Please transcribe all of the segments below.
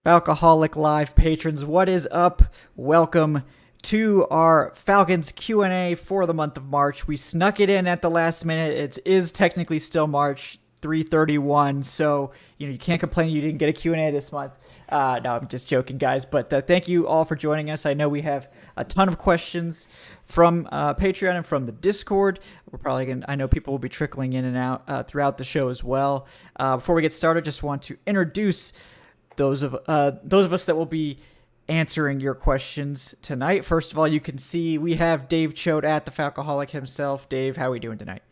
Falcoholic Live patrons, what is up? Welcome to our Falcons Q&A for the month of March. We snuck it in at the last minute. It is technically still March 3/31, so you can't complain you didn't get a Q&A this month. No, I'm just joking, guys, but thank you all for joining us. I know we have a ton of questions from Patreon and from the Discord. I know people will be trickling in and out throughout the show as well. Before we get started, just want to introduce those of us that will be answering your questions tonight. First of all, you can see we have Dave Choate at the Falcoholic himself. Dave, how are we doing tonight?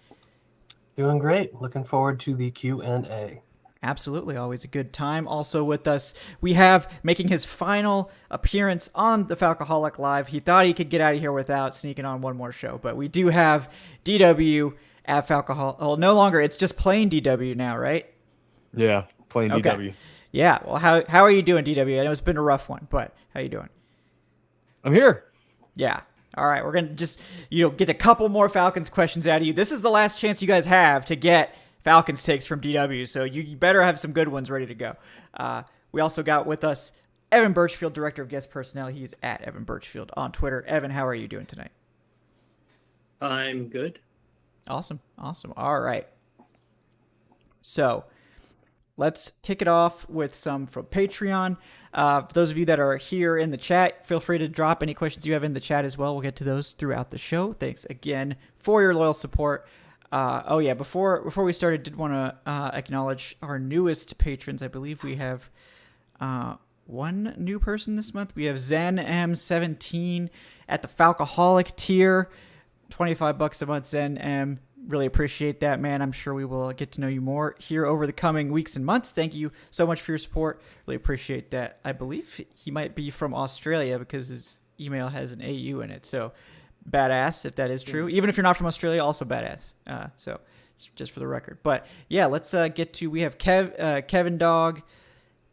Doing great. Looking forward to the Q&A. Absolutely. Always a good time. Also with us, we have making his final appearance on the Falcoholic Live. He thought he could get out of here without sneaking on one more show, but we do have DW at Falcoholic. Well, no longer. It's just plain DW now, right? Yeah, plain okay. DW. Yeah. Well, how are you doing, DW? I know it's been a rough one, but how you doing? I'm here. Yeah. All right. We're going to just, get a couple more Falcons questions out of you. This is the last chance you guys have to get Falcons takes from DW, so you better have some good ones ready to go. We also got with us Evan Birchfield, Director of Guest Personnel. He's at Evan Birchfield on Twitter. Evan, how are you doing tonight? I'm good. Awesome. All right. So let's kick it off with some from Patreon. For those of you that are here in the chat, feel free to drop any questions you have in the chat as well. We'll get to those throughout the show. Thanks again for your loyal support. Before we started, did want to acknowledge our newest patrons. I believe we have one new person this month. We have Zen M17 at the Falcoholic tier, $25 a month. Zen M, really appreciate that, man. I'm sure we will get to know you more here over the coming weeks and months. Thank you so much for your support. Really appreciate that. I believe he might be from Australia because his email has an AU in it. So badass if that is true. Even if you're not from Australia, also badass. So just for the record. But yeah, let's get to, we have Kevin Dog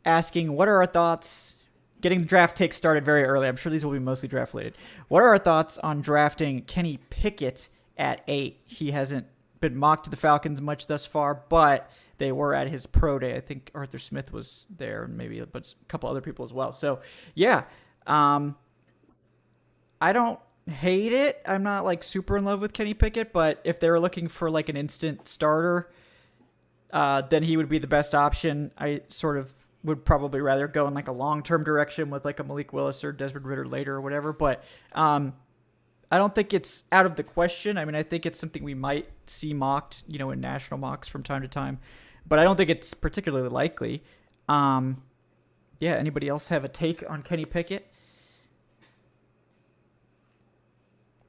asking, what are our thoughts getting the draft take started very early? I'm sure these will be mostly draft related. What are our thoughts on drafting Kenny Pickett at 8? He hasn't been mocked to the Falcons much thus far, but they were at his pro day. I think Arthur Smith was there, and maybe but a couple other people as well. So yeah, I don't hate it. I'm not like super in love with Kenny Pickett, but if they were looking for like an instant starter, then he would be the best option. I sort of would probably rather go in like a long-term direction with like a Malik Willis or Desmond Ridder later or whatever. But I don't think it's out of the question. I mean, I think it's something we might see mocked, in national mocks from time to time, but I don't think it's particularly likely. Anybody else have a take on Kenny Pickett?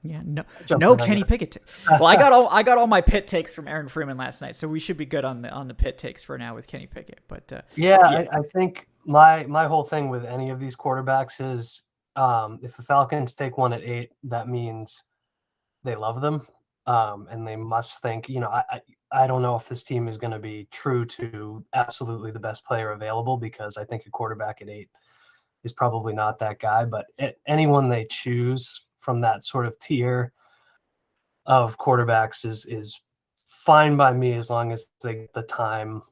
Yeah, no Kenny Pickett. Well, I got all my Pitt takes from Aaron Freeman last night, so we should be good on the Pitt takes for now with Kenny Pickett. But I think my whole thing with any of these quarterbacks is if the Falcons take one at 8, that means they love them, and they must think. I don't know if this team is going to be true to absolutely the best player available, because I think a quarterback at 8 is probably not that guy. But anyone they choose from that sort of tier of quarterbacks is fine by me, as long as they get the time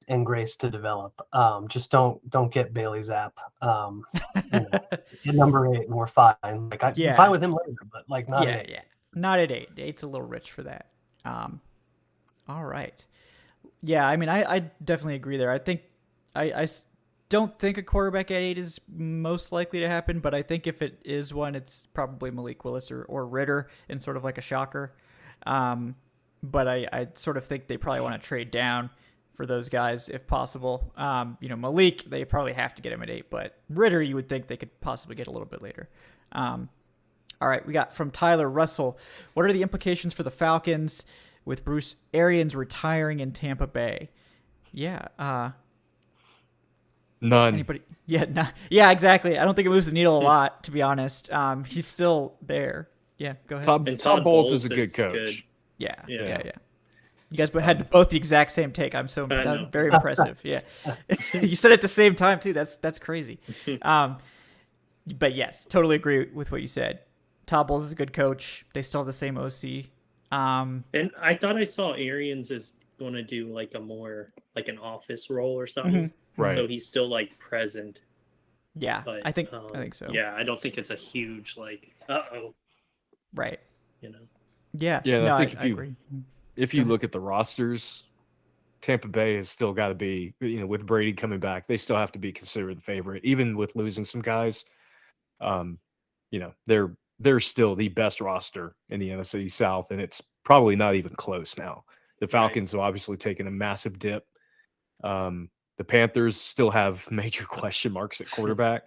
and grace to develop. Just don't get Bailey Zapp at number 8, and we're fine. Like I'm fine with him later, but like not at 8. Yeah, not at 8. 8's a little rich for that. All right. Yeah, I mean, I definitely agree there. I think I don't think a quarterback at 8 is most likely to happen, but I think if it is one, it's probably Malik Willis or Ridder in sort of like a shocker. But I sort of think they probably want to trade down for those guys if possible. Malik, they probably have to get him at 8, but Ridder, you would think they could possibly get a little bit later. All right, we got from Tyler Russell. What are the implications for the Falcons with Bruce Arians retiring in Tampa Bay? Yeah, None. Anybody? Yeah, yeah, exactly. I don't think it moves the needle a lot, to be honest. He's still there. Yeah, go ahead. Todd Bowles is a good coach. Good. Yeah. You guys had both the exact same take. I'm very impressive. Yeah, you said it at the same time too. That's crazy. But yes, totally agree with what you said. Todd Bowles is a good coach. They still have the same OC. And I thought I saw Arians is going to do like a more like an office role or something. Mm-hmm. Right. So he's still like present Yeah, But I think so. Yeah, I don't think it's a huge like Right. you know. Yeah. Yeah, and No, I think I agree. if Go you ahead. look at the rosters, Tampa Bay has still got to be, with Brady coming back, they still have to be considered the favorite, even with losing some guys. Um, they're still the best roster in the NFC South, and it's probably not even close now. The Falcons have obviously taken a massive dip. The Panthers still have major question marks at quarterback,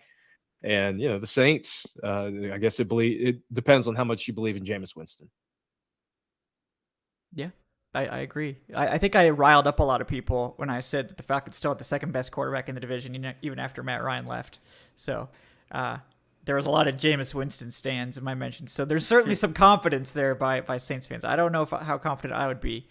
and the Saints. I guess it depends on how much you believe in Jameis Winston. Yeah, I agree. I think I riled up a lot of people when I said that the Falcons still had the second best quarterback in the division, even after Matt Ryan left. So there was a lot of Jameis Winston stands in my mentions. So there's certainly some confidence there by Saints fans. I don't know how confident I would be.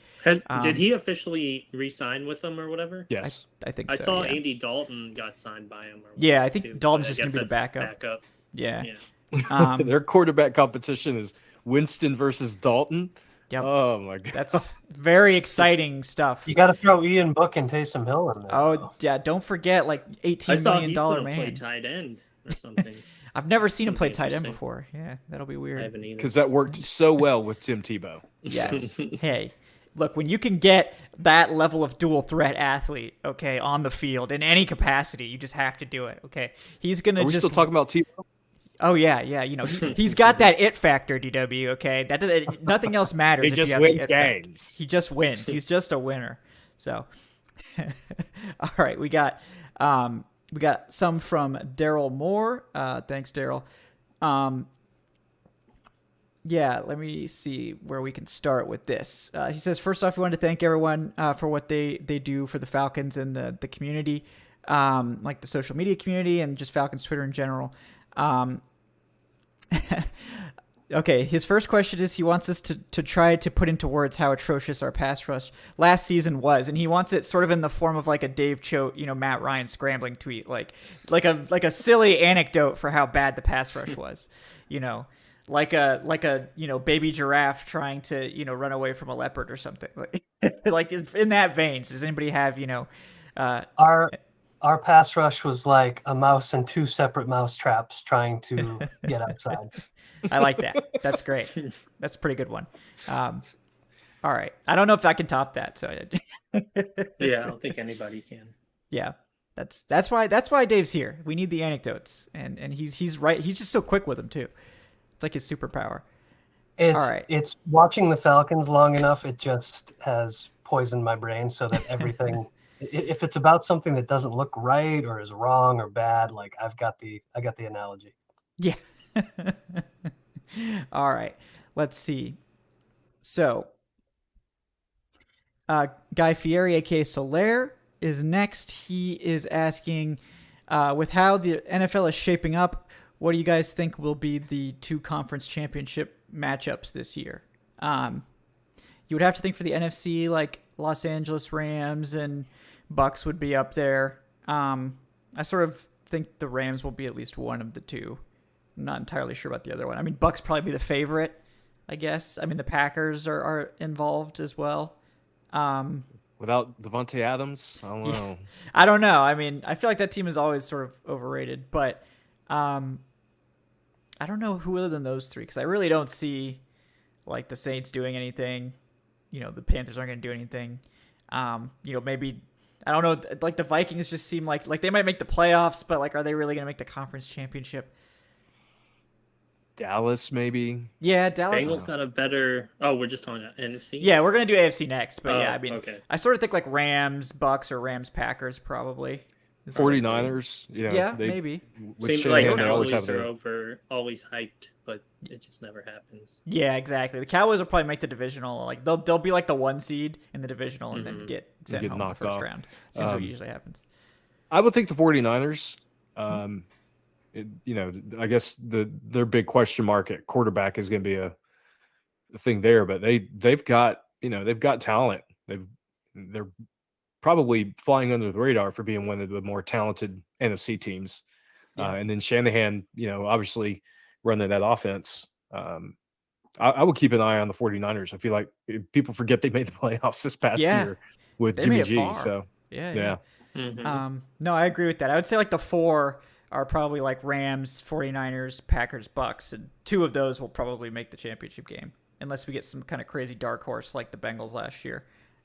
Did he officially re-sign with them or whatever? Yes, I think I so. saw yeah. Andy Dalton got signed by him. Or Yeah, I think too, Dalton's but just I going to be guess the that's backup. Yeah. Yeah. Their quarterback competition is Winston versus Dalton. Yep. Oh my god, That's very exciting stuff. You got to throw Ian Book and Taysom Hill in there. Oh though. yeah, don't forget like I $18 saw million he's gonna man. play tight end or something. I've never seen him That'd play be tight end interesting. before. Yeah, that'll be I weird. haven't either. because that worked so well with Tim Tebow. Yes. Hey, look, when you can get that level of dual threat athlete, okay, on the field in any capacity, you just have to do it. Okay, he's gonna Are we just. still talking about Tebow? Oh yeah. He's got that it factor, DW. Okay, that doesn't. Nothing else matters. He if just you have wins the it factor. games. He just wins. He's just a winner. So, all right, we got some from Daryl Moore. Thanks, Daryl. Yeah, let me see where we can start with this. He says, first off, we want to thank everyone for what they do for the Falcons and the community, like the social media community and just Falcons Twitter in general. Okay, his first question is he wants us to try to put into words how atrocious our pass rush last season was, and he wants it sort of in the form of like a Dave Choate, Matt Ryan scrambling tweet, like a silly anecdote for how bad the pass rush was, like a baby giraffe trying to run away from a leopard or something, like in that vein. So does anybody have Our pass rush was like a mouse and two separate mouse traps trying to get outside. I like that. That's great. That's a pretty good one. All right. I don't know if I can top that. So Yeah, I don't think anybody can. yeah, that's why Dave's here. We need the anecdotes, and he's right. He's just so quick with them too. It's like his superpower. All right. It's watching the Falcons long enough. It just has poisoned my brain so that everything, if it's about something that doesn't look right or is wrong or bad, like I got the analogy. Yeah. All right. Let's see. So, Guy Fieri, aka Soler, is next. He is asking, with how the NFL is shaping up, what do you guys think will be the two conference championship matchups this year? You would have to think for the NFC, like Los Angeles Rams and Bucks would be up there. I sort of think the Rams will be at least one of the two. I'm not entirely sure about the other one. I mean, Bucks probably be the favorite, I guess. I mean, the Packers are involved as well. Without Devontae Adams, I don't know. I don't know. I mean, I feel like that team is always sort of overrated, but I don't know who other than those three, because I really don't see like the Saints doing anything. The Panthers aren't going to do anything. Maybe, I don't know, like the Vikings just seem like they might make the playoffs, but like, are they really going to make the conference championship? Dallas, maybe. Yeah, Dallas. Bengals got a better. Oh, we're just talking about NFC. Yeah, we're gonna do AFC next, but yeah, I mean, okay. I sort of think like Rams, Bucks, or Rams, Packers probably. 49ers, Yeah, maybe. Seems like Cowboys are always hyped, but it just never happens. Yeah, exactly. The Cowboys will probably make the divisional. Like they'll be like the 1 seed in the divisional and then get sent home in the first round. Seems what usually happens. I would think the 49ers. I guess their big question mark at quarterback is going to be a thing there, but they've got talent. They're probably flying under the radar for being one of the more talented NFC teams. Yeah. And then Shanahan, obviously running that offense. I would keep an eye on the 49ers. I feel like people forget they made the playoffs this past year with Jimmy G. So yeah. Mm-hmm. No, I agree with that. I would say like the 4 are probably like Rams, 49ers, Packers, Bucks, and 2 of those will probably make the championship game unless we get some kind of crazy dark horse like the Bengals last year.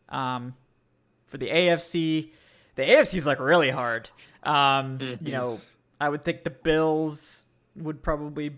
For the AFC is like really hard. You know, I would think the Bills would probably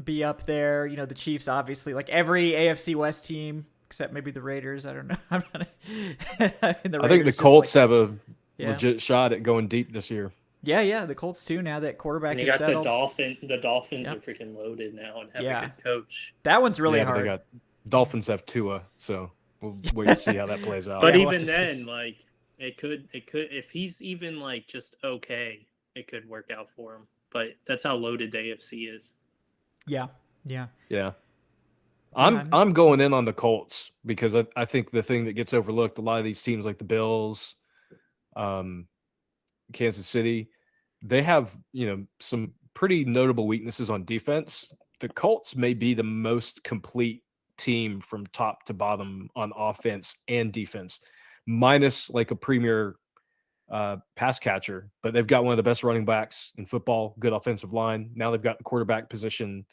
be up there. You know, the Chiefs, obviously, like every AFC West team except maybe the Raiders. I don't know. I think the Colts have a legit shot at going deep this year. Yeah, the Colts too. Now that quarterback is settled. The Dolphins are freaking loaded now and have a good coach. That one's really hard. Dolphins have Tua, so we'll wait to see how that plays out. But even then, like it could if he's even like just okay, it could work out for him. But that's how loaded the AFC is. Yeah. I'm going in on the Colts because I think the thing that gets overlooked, a lot of these teams like the Bills, Kansas City, they have, you know, some pretty notable weaknesses on defense. The Colts may be the most complete team from top to bottom on offense and defense, minus like a premier pass catcher, but they've got one of the best running backs in football, good offensive line. Now they've got the quarterback position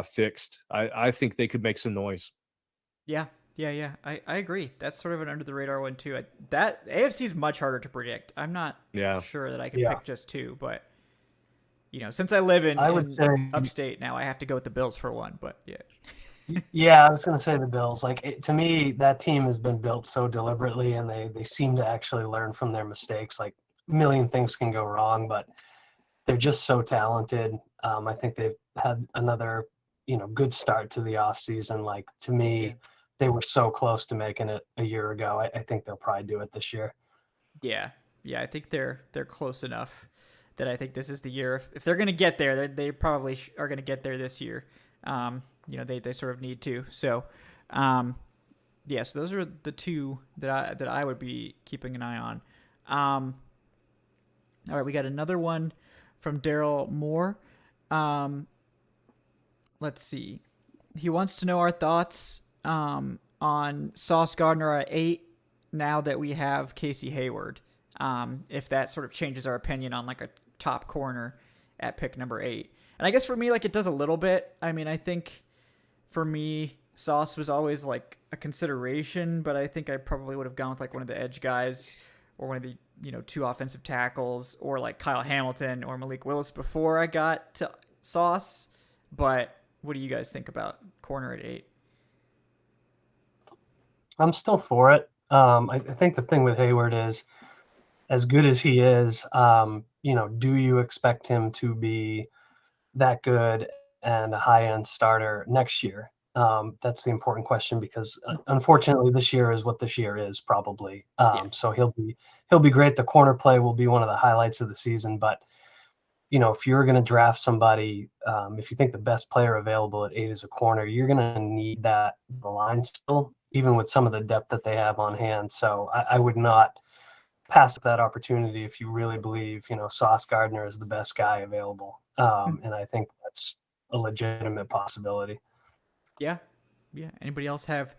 fixed. I think they could make some noise. Yeah. I agree. That's sort of an under the radar one too. That AFC is much harder to predict. I'm not sure that I can pick just 2, but you know, since I live in upstate now, I have to go with the Bills for one. But yeah, I was going to say the Bills. Like to me, that team has been built so deliberately, and they seem to actually learn from their mistakes. Like a million things can go wrong, but they're just so talented. I think they've had another, good start to the offseason. Like to me, they were so close to making it a year ago. I think they'll probably do it this year. Yeah, I think they're close enough that I think this is the year. If they're going to get there, they probably are going to get there this year. They sort of need to. So, so those are the 2 that I would be keeping an eye on. All right, we got another one from Daryl Moore. Let's see. He wants to know our thoughts on Sauce Gardner at 8 now that we have Casey Hayward. If that sort of changes our opinion on like a top corner at pick number 8. And I guess for me, like it does a little bit. I mean, I think for me, Sauce was always like a consideration, but I think I probably would have gone with like one of the edge guys or one of the, 2 offensive tackles or like Kyle Hamilton or Malik Willis before I got to Sauce. But what do you guys think about corner at 8? I'm still for it. I think the thing with Hayward is, as good as he is, do you expect him to be that good and a high-end starter next year? That's the important question because unfortunately this year is what this year is probably. So he'll be great. The corner play will be one of the highlights of the season. But, if you're going to draft somebody, if you think the best player available at 8 is a corner, you're going to need that on the line still, even with some of the depth that they have on hand. So I would not pass up that opportunity if you really believe, Sauce Gardner is the best guy available. And I think that's a legitimate possibility. Yeah. Anybody else have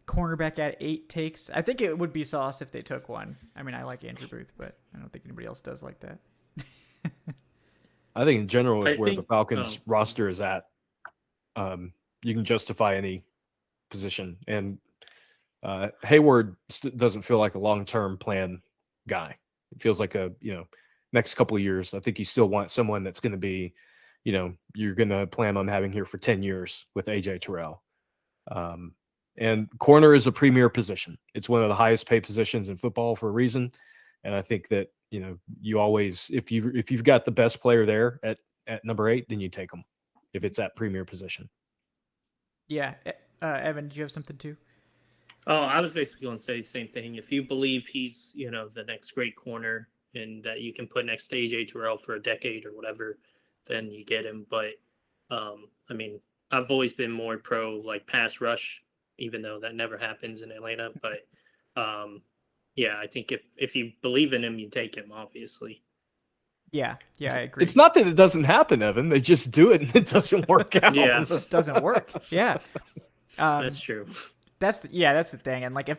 cornerback at 8 takes? I think it would be Sauce if they took one. I mean, I like Andrew Booth, but I don't think anybody else does like that. I think in general, where the Falcons roster is at, you can justify any position. And Hayward doesn't feel like a long-term plan guy. It feels like a, next couple of years. I think you still want someone that's going to be, you're going to plan on having here for 10 years with AJ Terrell. And corner is a premier position. It's one of the highest paid positions in football for a reason. And I think that, you always, if you've got the best player there at number 8, then you take them if it's that premier position. Yeah. Evan, did you have something too? Oh, I was basically going to say the same thing. If you believe he's, the next great corner and that you can put next to AJ Terrell for a decade or whatever, then you get him. But, I mean, I've always been more pro like pass rush, even though that never happens in Atlanta. But, I think if you believe in him, you take him, obviously. Yeah, I agree. It's not that it doesn't happen, Evan. They just do it and it doesn't work out. It just doesn't work. Yeah. That's true. That's the thing. And like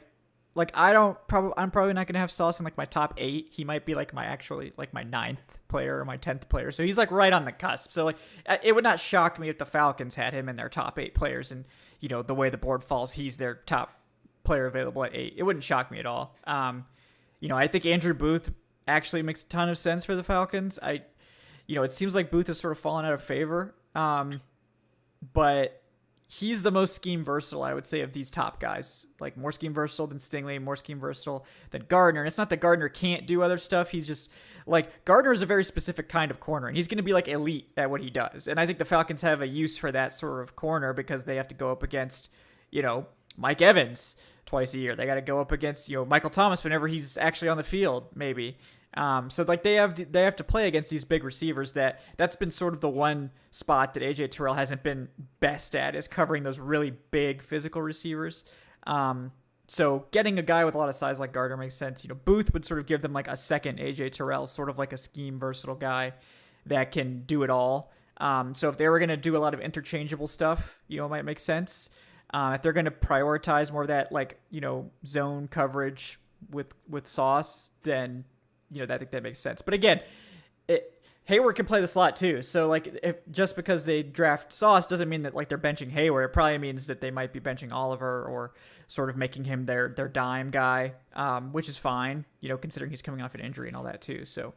I'm probably not gonna have Sauce in like my top 8. He might be like my 9th player or my 10th player. So he's like right on the cusp. So like it would not shock me if the Falcons had him in their top 8 players, and the way the board falls, he's their top player available at 8. It wouldn't shock me at all. I think Andrew Booth actually makes a ton of sense for the Falcons. It seems like Booth has sort of fallen out of favor, but he's the most scheme versatile, I would say, of these top guys. Like more scheme versatile than Stingley, more scheme versatile than Gardner. And it's not that Gardner can't do other stuff. He's just like Gardner is a very specific kind of corner, and he's going to be like elite at what he does. And I think the Falcons have a use for that sort of corner because they have to go up against, Mike Evans twice a year. They got to go up against, Michael Thomas whenever he's actually on the field, maybe. So like they have to play against these big receivers. That's been sort of the one spot that AJ Terrell hasn't been best at, is covering those really big physical receivers. So getting a guy with a lot of size like Gardner makes sense. Booth would sort of give them like a second AJ Terrell, sort of like a scheme versatile guy that can do it all. So if they were going to do a lot of interchangeable stuff, it might make sense. If they're going to prioritize more of that, like, zone coverage with Sauce, then I think that makes sense. But again, Hayward can play the slot too. So like, if just because they draft Sauce doesn't mean that like they're benching Hayward. It probably means that they might be benching Oliver or sort of making him their dime guy, which is fine, considering he's coming off an injury and all that too. So,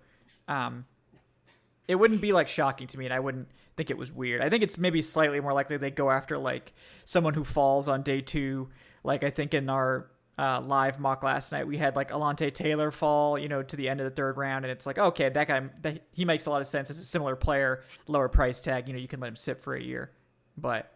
it wouldn't be like shocking to me, and I wouldn't think it was weird. I think it's maybe slightly more likely they go after like someone who falls on day 2. Like I think in our live mock last night, we had like Alontae Taylor fall, to the end of the 3rd round, and it's like, okay, that guy, he makes a lot of sense. It's a similar player, lower price tag, you can let him sit for a year. But,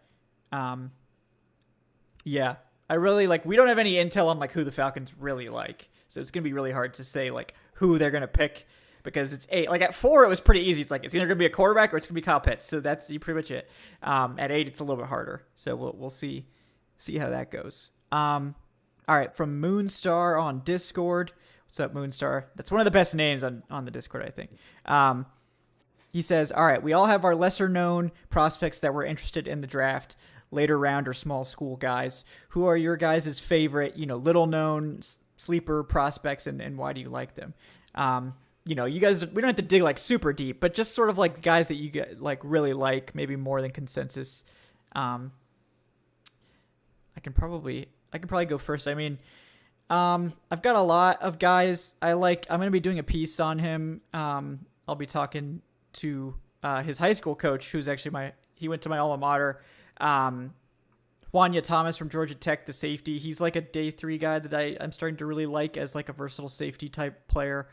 yeah, I really we don't have any intel on like who the Falcons really like. So it's going to be really hard to say like who they're going to pick, because it's 8. Like at 4, it was pretty easy. It's like, it's either going to be a quarterback or it's going to be Kyle Pitts. So that's pretty much it. At 8, it's a little bit harder. So we'll see how that goes. All right, from Moonstar on Discord. What's up, Moonstar? That's one of the best names on the Discord, I think. He says, all right, we all have our lesser-known prospects that we're interested in the draft, later round or small school guys. Who are your guys' favorite, little-known sleeper prospects, and why do you like them? You guys, we don't have to dig like super deep, but just sort of like guys that you get like really like, maybe more than consensus. I can probably go first. I mean, I've got a lot of guys I like. I'm going to be doing a piece on him. I'll be talking to his high school coach, who's actually he went to my alma mater. Juanya Thomas from Georgia Tech, the safety. He's like a day 3 guy that I'm starting to really like as like a versatile safety type player.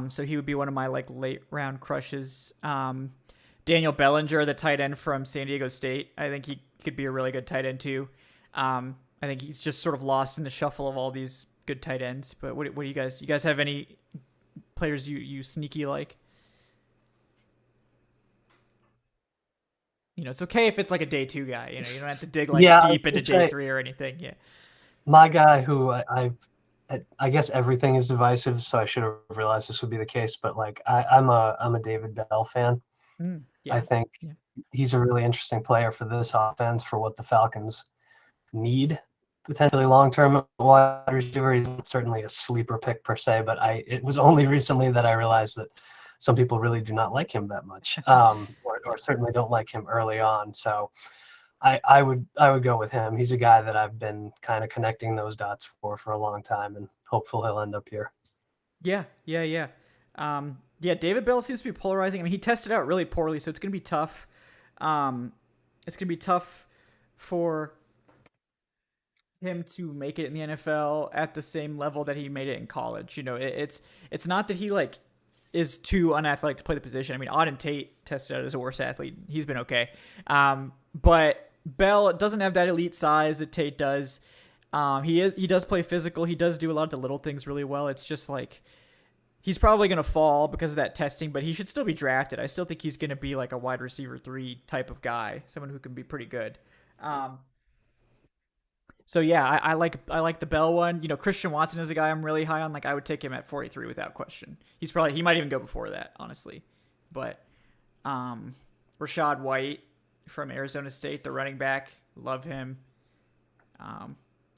So he would be one of my like late round crushes. Daniel Bellinger, the tight end from San Diego State. I think he could be a really good tight end too. I think he's just sort of lost in the shuffle of all these good tight ends. But what do you guys have any players you sneaky like? It's okay if it's like a day 2 guy. You don't have to dig like deep into day 3 or anything. Yeah. My guy, who I guess everything is divisive, so I should have realized this would be the case. But like, I'm a David Bell fan. Yeah. I think he's a really interesting player for this offense, for what the Falcons need, potentially long-term wide receiver. He's certainly a sleeper pick per se, but it was only recently that I realized that some people really do not like him that much, or certainly don't like him early on. So I would go with him. He's a guy that I've been kind of connecting those dots for a long time, and hopeful he'll end up here. Yeah. David Bell seems to be polarizing. I mean, he tested out really poorly, so it's going to be tough. It's going to be tough for him to make it in the NFL at the same level that he made it in college. It's not that he like is too unathletic to play the position. I mean, Auden Tate tested out as a worse athlete. He's been okay. But Bell doesn't have that elite size that Tate does. He does play physical. He does do a lot of the little things really well. It's just like, he's probably going to fall because of that testing, but he should still be drafted. I still think he's going to be like a wide receiver 3 type of guy, someone who can be pretty good. So yeah, I like the Bell one. Christian Watson is a guy I'm really high on. Like, I would take him at 43 without question. He might even go before that, honestly. But Rashad White from Arizona State, the running back, love him.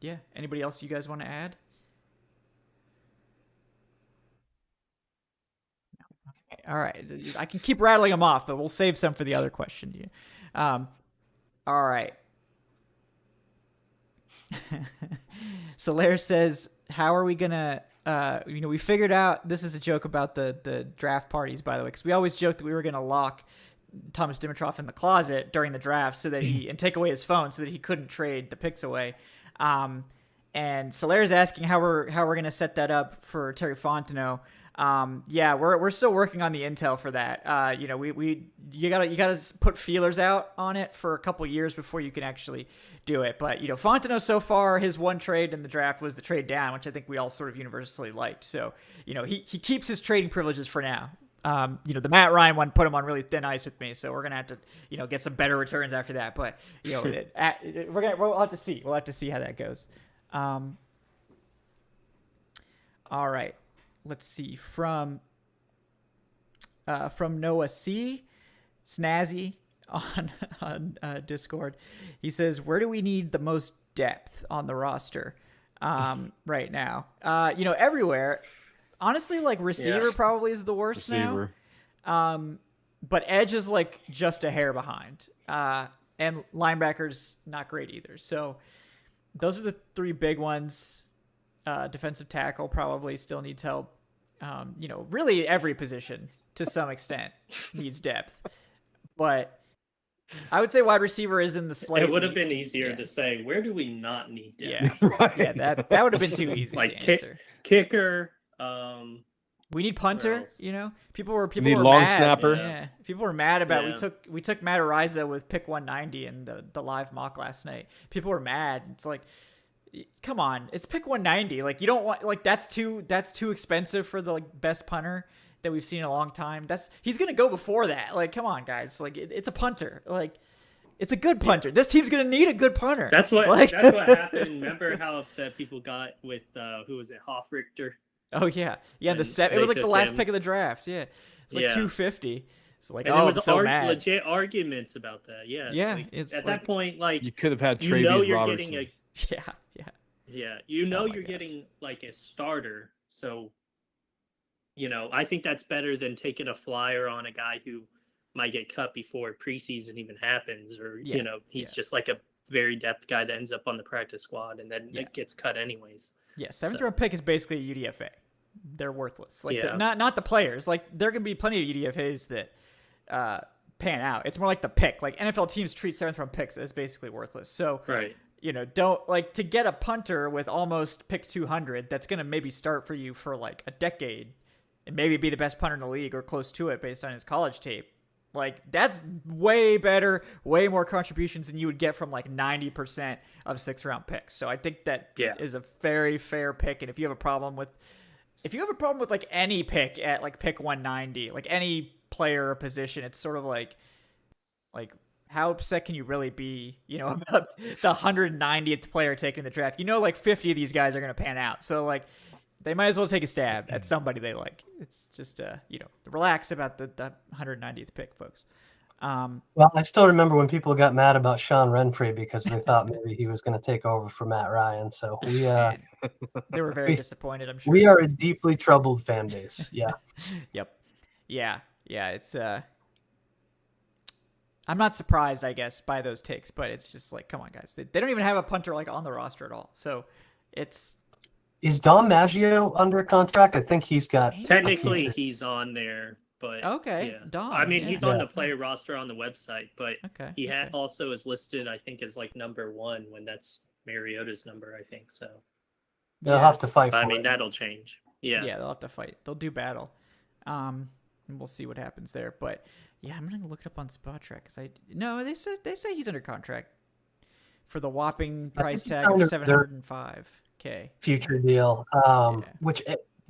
Yeah. Anybody else you guys want to add? All right. I can keep rattling them off, but we'll save some for the other question. All right. Solaire says, how are we going to, we figured out, this is a joke about the draft parties, by the way, because we always joked that we were going to lock Thomas Dimitroff in the closet during the draft so that and take away his phone so that he couldn't trade the picks away. And Solaire's asking how we're going to set that up for Terry Fontenot. Yeah, we're still working on the intel for that. You gotta put feelers out on it for a couple years before you can actually do it. But Fontenot so far, his one trade in the draft was the trade down, which I think we all sort of universally liked. So he keeps his trading privileges for now. The Matt Ryan one put him on really thin ice with me, so we're gonna have to get some better returns after that. But we'll have to see. We'll have to see how that goes. All right. Let's see, from Noah C. Snazzy on Discord. He says, where do we need the most depth on the roster right now? Everywhere. Honestly, like receiver probably is the worst now. But edge is like just a hair behind. And linebackers not great either. So those are the three big ones. Defensive tackle probably still needs help. Really every position to some extent needs depth. But I would say wide receiver is in the slate. It would have been easier to say, where do we not need depth? Yeah, right. Yeah, that would have been too easy to answer. Kicker. We need punter. People were need long mad. snapper. Yeah, people were mad about we took Matt Ariza with pick 190 in the live mock last night. People were mad. It's like, come on, it's pick 190. Like you don't want that's too expensive for the best punter that we've seen in a long time. He's gonna go before that. Like, come on, guys. Like it's a punter. Like it's a good punter. This team's gonna need a good punter. That's what happened. Remember how upset people got with who was it, Hofrichter? Oh yeah. It was like the last pick of the draft. Yeah, it's like 250. It's like, and there was I'm so mad. Legit arguments about that. Yeah. Yeah. It's at that point, like you could have had Travian Robertson. Getting a Yeah, you're getting like a starter, so I think that's better than taking a flyer on a guy who might get cut before preseason even happens, or he's just like a very depth guy that ends up on the practice squad and then it gets cut anyways. Yeah, seventh round pick is basically a UDFA. They're worthless. Like not the players. Like there can be plenty of UDFAs that pan out. It's more like the pick. Like NFL teams treat seventh round picks as basically worthless. So right. Don't like to get a punter with almost pick 200 that's going to maybe start for you for like a decade and maybe be the best punter in the league or close to it based on his college tape. Like that's way better, way more contributions than you would get from like 90% of 6th round picks. So I think that is a very fair pick. And if you have a problem with like any pick at like pick 190, like any player or position, it's sort of like how upset can you really be, about the 190th player taking the draft? Like 50 of these guys are going to pan out. So, like, they might as well take a stab at somebody they like. It's just, relax about the 190th pick, folks. Well, I still remember when people got mad about Sean Renfrey because they thought maybe he was going to take over for Matt Ryan. So they were very disappointed, I'm sure. We are a deeply troubled fan base. Yeah. Yep. Yeah. It's, I'm not surprised, I guess, by those takes, but it's just like, come on, guys. They don't even have a punter like on the roster at all. So it's. Is Dom Maggio under contract? I think he's got. Technically, he's on there, but. Okay. Yeah. Dom. I mean, he's on the player roster on the website, but he also is listed, I think, as like number 1 when that's Mariota's number, I think. So. They'll have to fight. I mean, that'll change. Yeah. Yeah, they'll have to fight. They'll do battle. And we'll see what happens there. But. Yeah, I'm gonna look it up on SpotTrack because they say he's under contract for the whopping price tag of $705K future deal. Which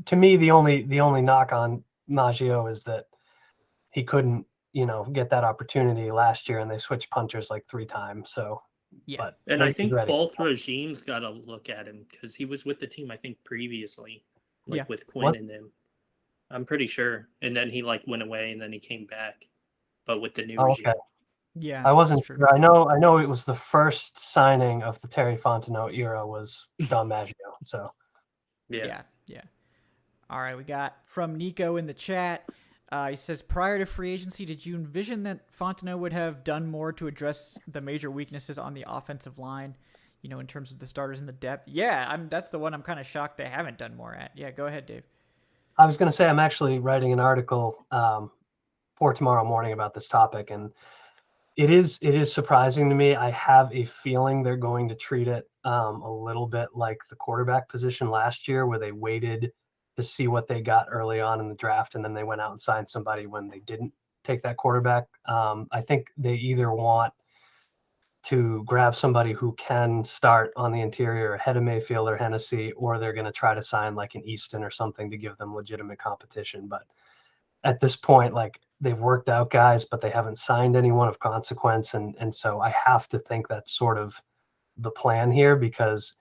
to me the only knock on Maggio is that he couldn't get that opportunity last year, and they switched punters like 3 times. So and I think both regimes got to look at him because he was with the team I think previously, with Quinn and them. I'm pretty sure, and then he went away and then he came back. But with the new regime. Okay. Yeah. I wasn't sure. I know it was the first signing of the Terry Fontenot era was Dom Maggio. So yeah. All right, we got from Nico in the chat. He says, prior to free agency, did you envision that Fontenot would have done more to address the major weaknesses on the offensive line, in terms of the starters and the depth? Yeah, that's the one I'm kind of shocked they haven't done more at. Yeah, go ahead, Dave. I was going to say I'm actually writing an article for tomorrow morning about this topic, and it is surprising to me. I have a feeling they're going to treat it a little bit like the quarterback position last year, where they waited to see what they got early on in the draft, and then they went out and signed somebody when they didn't take that quarterback. I think they either want to grab somebody who can start on the interior ahead of Mayfield or Hennessy, or they're going to try to sign like an Easton or something to give them legitimate competition. But at this point, like, they've worked out guys, but they haven't signed anyone of consequence. And so I have to think that's sort of the plan here, because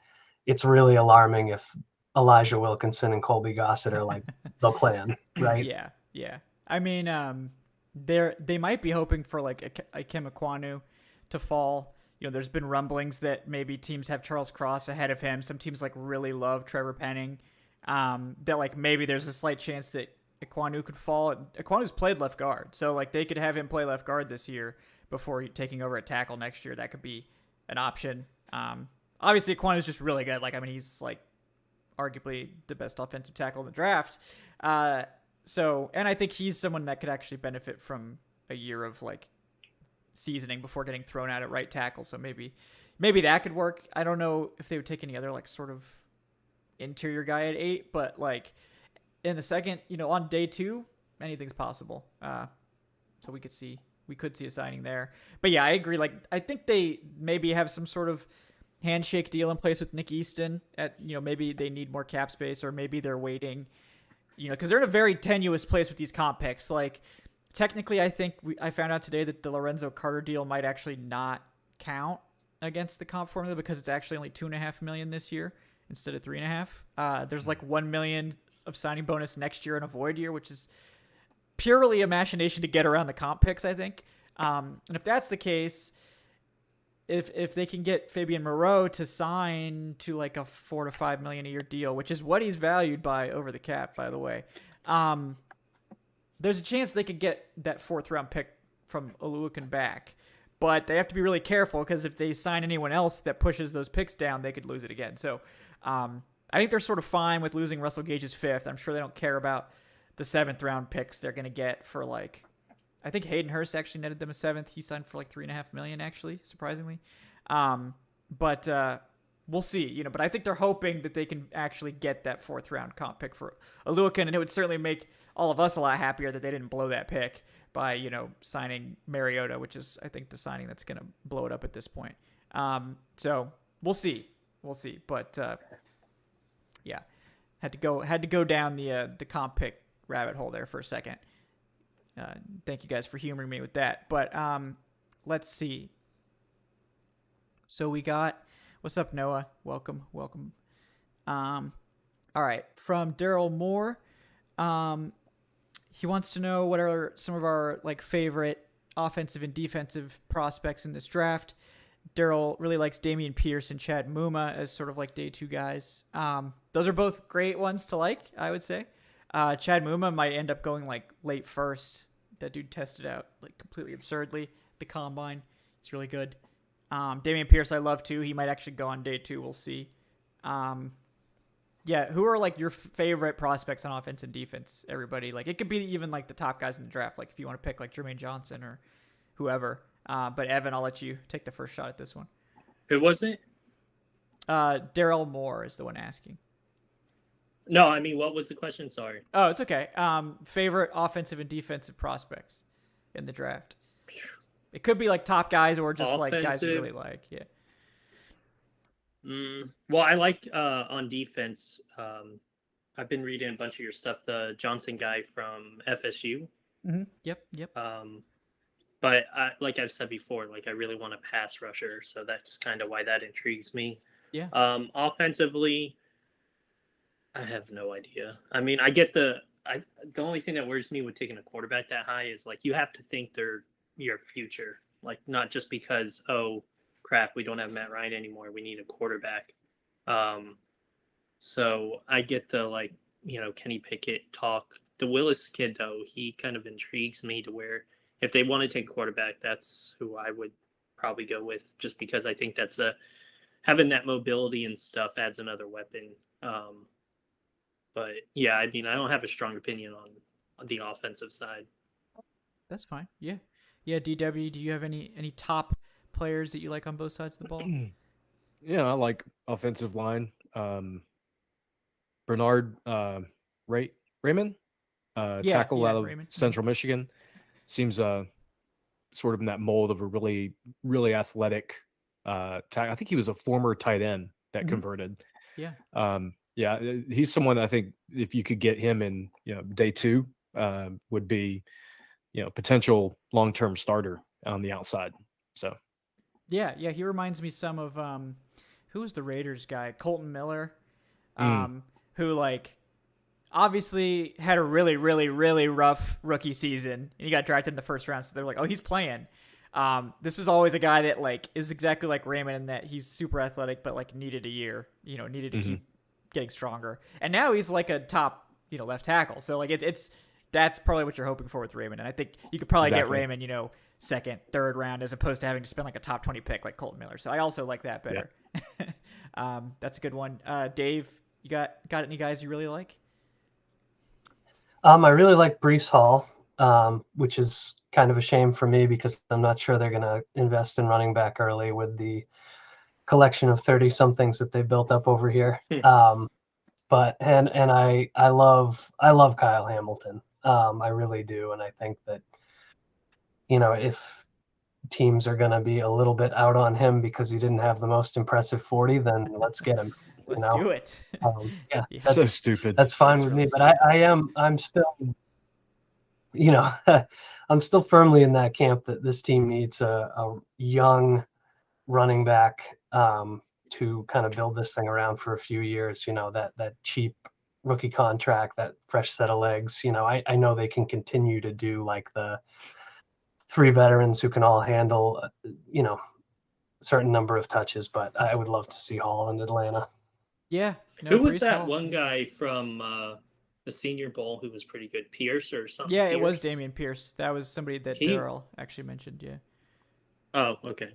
it's really alarming if Elijah Wilkinson and Colby Gossett are like the plan, right? Yeah. I mean, they might be hoping for like a Kim Ekwonu to fall. There's been rumblings that maybe teams have Charles Cross ahead of him. Some teams like really love Trevor Penning. That like maybe there's a slight chance that Ekwonu could fall. Ekwanu's played left guard, so like they could have him play left guard this year before taking over at tackle next year. That could be an option. Obviously Ekwanu's just really good. Like, I mean, he's like arguably the best offensive tackle in the draft. And I think he's someone that could actually benefit from a year of like seasoning before getting thrown out at right tackle. So maybe that could work. I don't know if they would take any other like sort of interior guy at 8, but like in the second, on day 2, anything's possible. So we could see a signing there. But yeah, I agree. Like, I think they maybe have some sort of handshake deal in place with Nick Easton at, maybe they need more cap space, or maybe they're waiting, because they're in a very tenuous place with these comp picks. Like, technically, I think I found out today that the Lorenzo Carter deal might actually not count against the comp formula, because it's actually only $2.5 million this year instead of $3.5. There's like $1 million of signing bonus next year in a void year, which is purely a machination to get around the comp picks, I think. And if that's the case, if they can get Fabian Moreau to sign to like a $4 to $5 million a year deal, which is what he's valued by over the cap, by the way, there's a chance they could get that 4th round pick from Oluokun back. But they have to be really careful, because if they sign anyone else that pushes those picks down, they could lose it again. So I think they're sort of fine with losing Russell Gage's 5th. I'm sure they don't care about the 7th round picks they're going to get for like, I think Hayden Hurst actually netted them a 7th. He signed for like $3.5 million, actually, surprisingly. But we'll see, but I think they're hoping that they can actually get that 4th round comp pick for Oluokun, and it would certainly make all of us a lot happier that they didn't blow that pick by, signing Mariota, which is, I think, the signing that's going to blow it up at this point. So we'll see. But yeah, had to go down the comp pick rabbit hole there for a second. Thank you guys for humoring me with that. But let's see. So we got, what's up, Noah? Welcome. All right, from Daryl Moore. He wants to know what are some of our like favorite offensive and defensive prospects in this draft. Daryl really likes Damian Pierce and Chad Muma as sort of like day 2 guys. Those are both great ones to like, I would say. Chad Muma might end up going like late 1st. That dude tested out like completely absurdly. The combine, it's really good. Damian Pierce I love too. He might actually go on day 2. We'll see. Yeah, who are like your favorite prospects on offense and defense? Everybody, like, it could be even like the top guys in the draft. Like if you want to pick like Jermaine Johnson or whoever. But Evan, I'll let you take the first shot at this one. Who was it? Daryl Moore is the one asking. No, I mean, what was the question? Sorry. Oh, it's okay. Favorite offensive and defensive prospects in the draft. It could be like top guys or just like guys you really like. Yeah. Well, I like on defense. I've been reading a bunch of your stuff. The Johnson guy from FSU. Mm-hmm. Yep. But like I've said before, like I really want a pass rusher, so that's kind of why that intrigues me. Yeah. Offensively, I have no idea. I mean, I get the only thing that worries me with taking a quarterback that high is like you have to think they're your future, like not just because crap, we don't have Matt Ryan anymore, we need a quarterback. So I get the like, Kenny Pickett talk the Willis kid though, he kind of intrigues me to where if they want to take quarterback, that's who I would probably go with, just because I think that's having that mobility and stuff adds another weapon. But yeah, I mean, I don't have a strong opinion on the offensive side. That's fine. Yeah. Yeah, DW, do you have any top players that you like on both sides of the ball? Yeah, I like offensive line. Bernard Raymond, Yeah, tackle yeah, out of Raymond. Central Michigan, seems sort of in that mold of a really, really athletic I think he was a former tight end that converted. Yeah. Yeah, he's someone I think if you could get him in, day 2, would be, potential long-term starter on the outside. So Yeah, he reminds me some of who's the Raiders guy? Colton Miller. Mm. Who like obviously had a really, really, really rough rookie season, and he got drafted in the first round. So they're like, "Oh, he's playing." This was always a guy that like is exactly like Raymond in that he's super athletic, but like needed a year, needed to keep getting stronger. And now he's like a top, left tackle. So like that's probably what you're hoping for with Raymond. And I think you could probably get Raymond, second, third round, as opposed to having to spend like a top 20 pick like Colton Miller. So I also like that better. Yeah. That's a good one. Dave, you got any guys you really like? I really like Breece Hall, which is kind of a shame for me because I'm not sure they're going to invest in running back early with the collection of 30-somethings that they built up over here. But I love Kyle Hamilton. I really do, and I think that if teams are going to be a little bit out on him because he didn't have the most impressive 40, then let's get him. Let's do it. Yeah, that's so stupid. That's fine with me. But I'm still, I'm still firmly in that camp that this team needs a young running back to kind of build this thing around for a few years. That cheap rookie contract, that fresh set of legs. I know they can continue to do like the 3 veterans who can all handle, certain number of touches, but I would love to see Hall in Atlanta. Yeah. Who was that one guy from the Senior Bowl who was pretty good? Pierce or something? Yeah, Pierce? It was Damian Pierce. That was somebody that Daryl actually mentioned. Yeah. Oh, okay.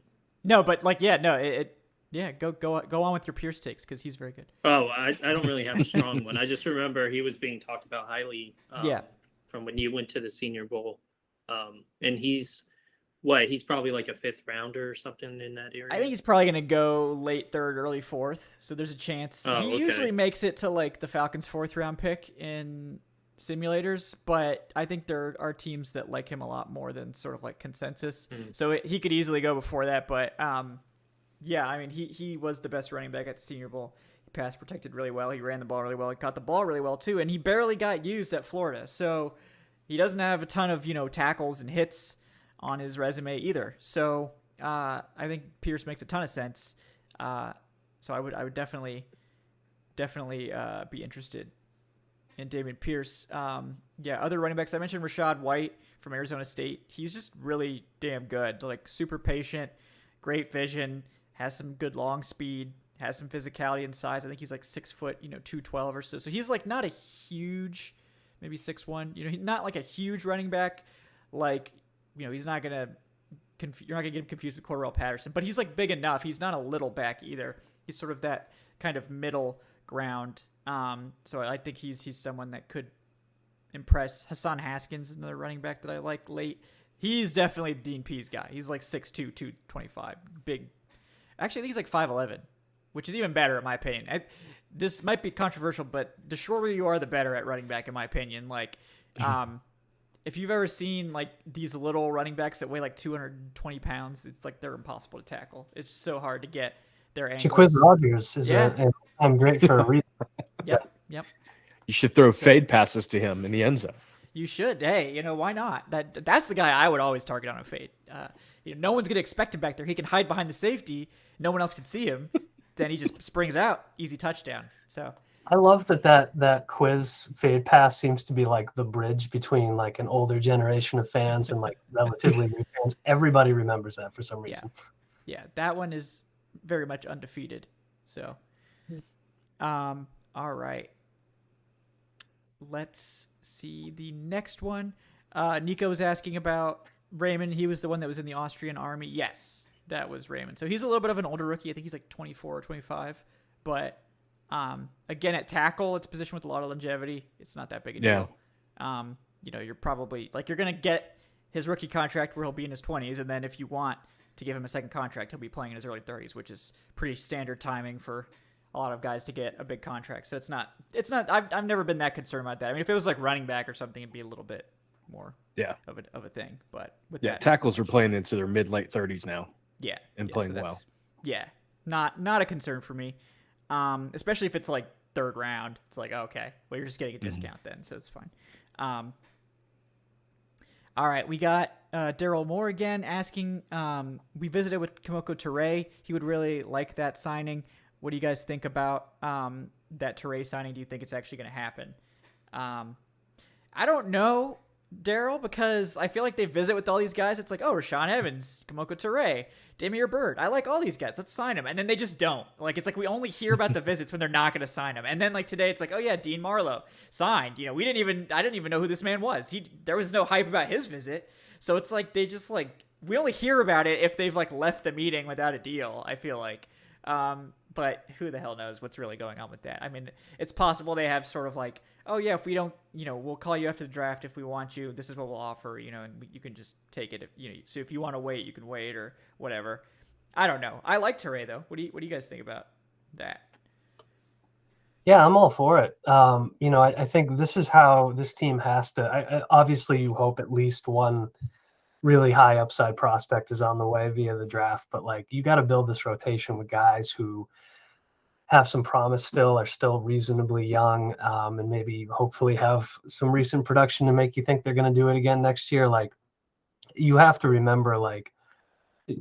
No, but like, yeah, no, go on with your Pierce takes because he's very good. Oh, I don't really have a strong one. I just remember he was being talked about highly. From when you went to the Senior Bowl, and he's probably like a 5th rounder or something in that area. I think he's probably going to go late 3rd, early 4th. So there's a chance. He usually makes it to like the Falcons' 4th round pick in simulators, but I think there are teams that like him a lot more than sort of like consensus. So he could easily go before that. But yeah, I mean, he was the best running back at the Senior Bowl. He pass protected really well. He ran the ball really well. He caught the ball really well too. And he barely got used at Florida. So he doesn't have a ton of, tackles and hits on his resume either. So I think Pierce makes a ton of sense. So I would definitely be interested in Damian Pierce. Other running backs. I mentioned Rashad White from Arizona State. He's just really damn good. Like super patient, great vision, has some good long speed, has some physicality and size. I think he's like 6 foot, 212 or so. So he's like not a huge, maybe 6'1", he's not like a huge running back. Like, he's not going to, you're not going to get him confused with Cordarrelle Patterson, but he's like big enough. He's not a little back either. He's sort of that kind of middle ground. So I think he's someone that could impress. Hassan Haskins is another running back that I like late. He's definitely Dean Pease guy. He's like 6'2", 225. Big. Actually, I think he's like 5'11", which is even better in my opinion. This might be controversial, but the shorter you are, the better at running back, in my opinion. Like, if you've ever seen like these little running backs that weigh like 220 pounds, it's like they're impossible to tackle. It's just so hard to get their angles. Jaquiz Rogers is I'm great for a reason. Yep. You should throw fade passes to him in the end zone. You should. Hey, why not? That's the guy I would always target on a fade. No one's gonna expect him back there. He can hide behind the safety. No one else can see him. Then he just springs out, easy touchdown. So I love that quiz fade pass seems to be like the bridge between like an older generation of fans and like relatively new fans. Everybody remembers that for some reason. Yeah, that one is very much undefeated. So, all right. Let's see the next one. Nico was asking about Raymond. He was the one that was in the Austrian army. Yes, that was Raymond. So he's a little bit of an older rookie. I think he's like 24 or 25. But again, at tackle, it's a position with a lot of longevity. It's not that big a deal. You're probably you're going to get his rookie contract where he'll be in his 20s. And then if you want to give him a second contract, he'll be playing in his early 30s, which is pretty standard timing for a lot of guys to get a big contract. So it's not, I've never been that concerned about that. I mean, if it was like running back or something, it'd be a little bit more of a thing. But with that, tackles are playing into their mid-late 30s now. Yeah. And playing well. Yeah. Not a concern for me. Especially if it's like third round. It's like, okay, well, you're just getting a discount then. So it's fine. All right, we got Daryl Moore again asking, we visited with Kimoko Toure. He would really like that signing. What do you guys think about that Toure signing? Do you think it's actually going to happen? I don't know, Daryl, because I feel like they visit with all these guys. It's like, oh, Rashaan Evans, Kimoko Toure, Damier Byrd. I like all these guys. Let's sign them. And then they just don't. Like, it's like we only hear about the visits when they're not going to sign them. And then like today, it's like, oh yeah, Dean Marlowe signed. I didn't even know who this man was. There was no hype about his visit. So it's like they just we only hear about it if they've left the meeting without a deal, I feel like. But who the hell knows what's really going on with that? I mean, it's possible they have sort of oh yeah, if we don't, we'll call you after the draft if we want you. This is what we'll offer, and you can just take it. So if you want to wait, you can wait or whatever. I don't know. I like Toure though. What do you guys think about that? Yeah, I'm all for it. I think this is how this team has to. Obviously, you hope at least one really high upside prospect is on the way via the draft, but you got to build this rotation with guys who have some promise still, are still reasonably young, and maybe hopefully have some recent production to make you think they're going to do it again next year. You have to remember,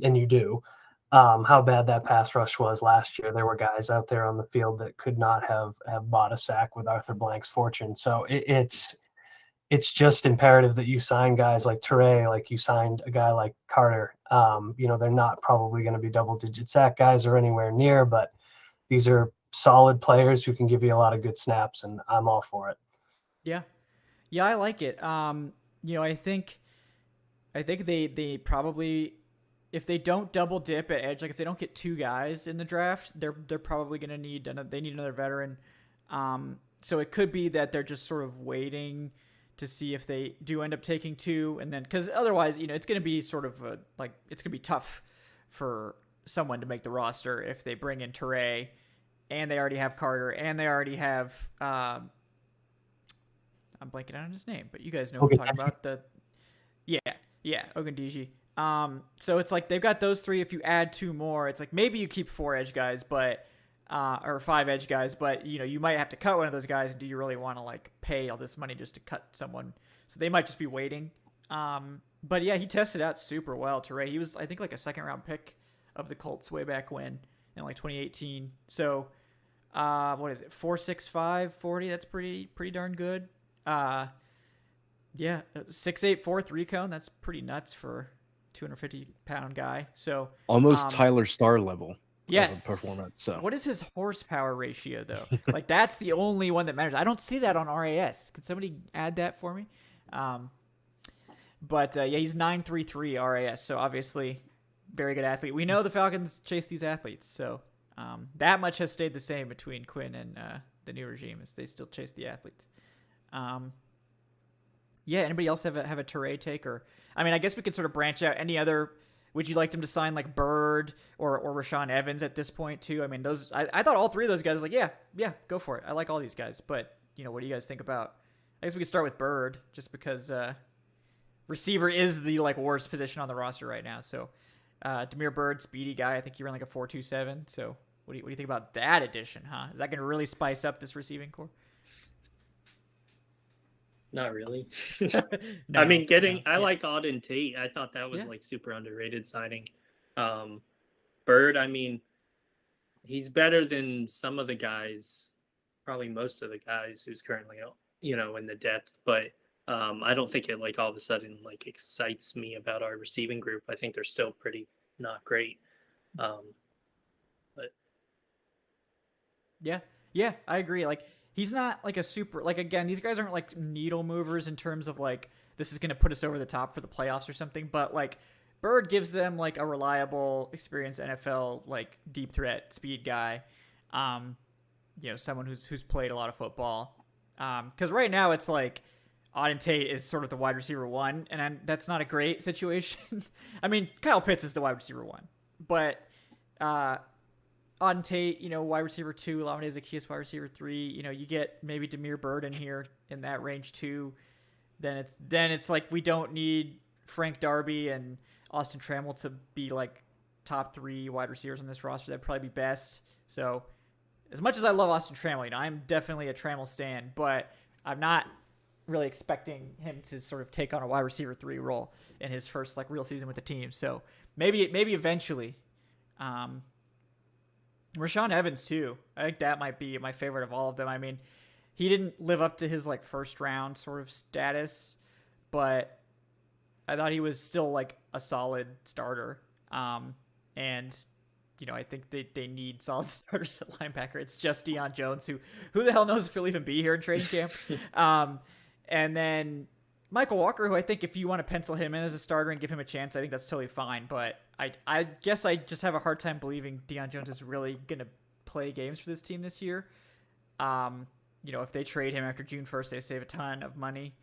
and you do, how bad that pass rush was last year. There were guys out there on the field that could not have bought a sack with Arthur Blank's fortune. So it's just imperative that you sign guys like Toure, like you signed a guy like Carter. They're not probably going to be double-digit sack guys or anywhere near, but these are solid players who can give you a lot of good snaps, and I'm all for it. Yeah, I like it. I think they probably, if they don't double dip at edge, if they don't get two guys in the draft, they're probably going to need another veteran. So it could be that they're just sort of waiting to see if they do end up taking two, and then because otherwise, it's going to be sort of it's going to be tough for someone to make the roster if they bring in Toure and they already have Carter and they already have I'm blanking out on his name, but you guys know what I'm talking about. Ogundiji. So it's they've got those three. If you add two more, it's maybe you keep 4 edge guys, but or 5 edge guys, but you might have to cut one of those guys. Do you really want to pay all this money just to cut someone? So they might just be waiting. But yeah, he tested out super well. Toure, he was I think a second round pick of the Colts way back when in 2018. So what is it, 4.65 40? That's pretty darn good. 6'8" 4.3 cone. That's pretty nuts for 250-pound guy. So almost Tyler Starr level. Yes. Performance. So what is his horsepower ratio though? That's the only one that matters. I don't see that on RAS. Can somebody add that for me? But he's 9.33 RAS. So obviously very good athlete. We know the Falcons chase these athletes, so that much has stayed the same between Quinn and the new regime, as they still chase the athletes. Anybody else have a Toure take? Or I guess we could sort of branch out. Any other? Would you like them to sign Byrd or Rashaan Evans at this point too? Those I thought all three of those guys go for it. I like all these guys, but what do you guys think about? I guess we could start with Byrd just because receiver is the worst position on the roster right now. So. Damier Byrd, speedy guy. I think he ran a 4.27. So what do you think about that addition, huh? Is that going to really spice up this receiving core? Not really. No, I like Auden Tate. I thought that was super underrated signing. Byrd, he's better than some of the guys, probably most of the guys who's currently in the depth, but I don't think it all of a sudden excites me about our receiving group. I think they're still pretty not great. But yeah, I agree. he's not like a super, like, again, these guys aren't like needle movers in terms of like, this is going to put us over the top for the playoffs or something. But like Bird gives them like a reliable, experienced NFL, like deep threat speed guy. Someone who's played a lot of football. Cause right now it's like Auden Tate is sort of the wide receiver one, and that's not a great situation. I mean, Kyle Pitts is the wide receiver one, but, Auden Tate, wide receiver 2, Lamine Zaccheaus, wide receiver 3. You get maybe Damiere Byrd in here in that range too. Then it's like we don't need Frank Darby and Austin Trammell to be like top 3 wide receivers on this roster. That'd probably be best. So as much as I love Austin Trammell, I'm definitely a Trammell stan, but I'm not really expecting him to sort of take on a wide receiver 3 role in his first like real season with the team. So maybe eventually. Rashaan Evans too. I think that might be my favorite of all of them. I mean, he didn't live up to his like first round sort of status, but I thought he was still like a solid starter. And I think they need solid starters at linebacker. It's just Deion Jones, who the hell knows if he'll even be here in training camp. And then Michael Walker, who I think if you want to pencil him in as a starter and give him a chance, I think that's totally fine. But I guess I just have a hard time believing Deion Jones is really going to play games for this team this year. If they trade him after June 1st, they save a ton of money.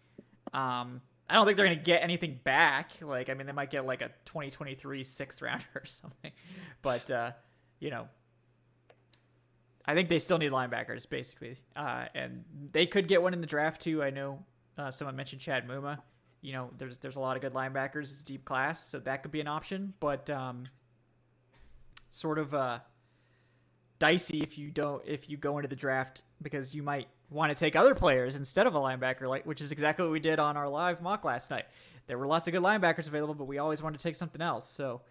I don't think they're going to get anything back. Like, I mean, they might get like a 2023 6th rounder or something. But, I think they still need linebackers, basically. And they could get one in the draft, too. I know someone mentioned Chad Muma. There's a lot of good linebackers. It's a deep class, so that could be an option. But sort of dicey if you go into the draft, because you might want to take other players instead of a linebacker, which is exactly what we did on our live mock last night. There were lots of good linebackers available, but we always wanted to take something else. So,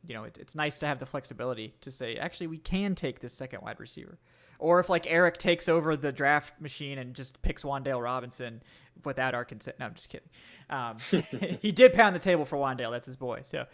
it's nice to have the flexibility to say, actually, we can take this second wide receiver. Or if like Eric takes over the draft machine and just picks Wan'Dale Robinson without our consent. No, I'm just kidding. He did pound the table for Wan'Dale. That's his boy. So,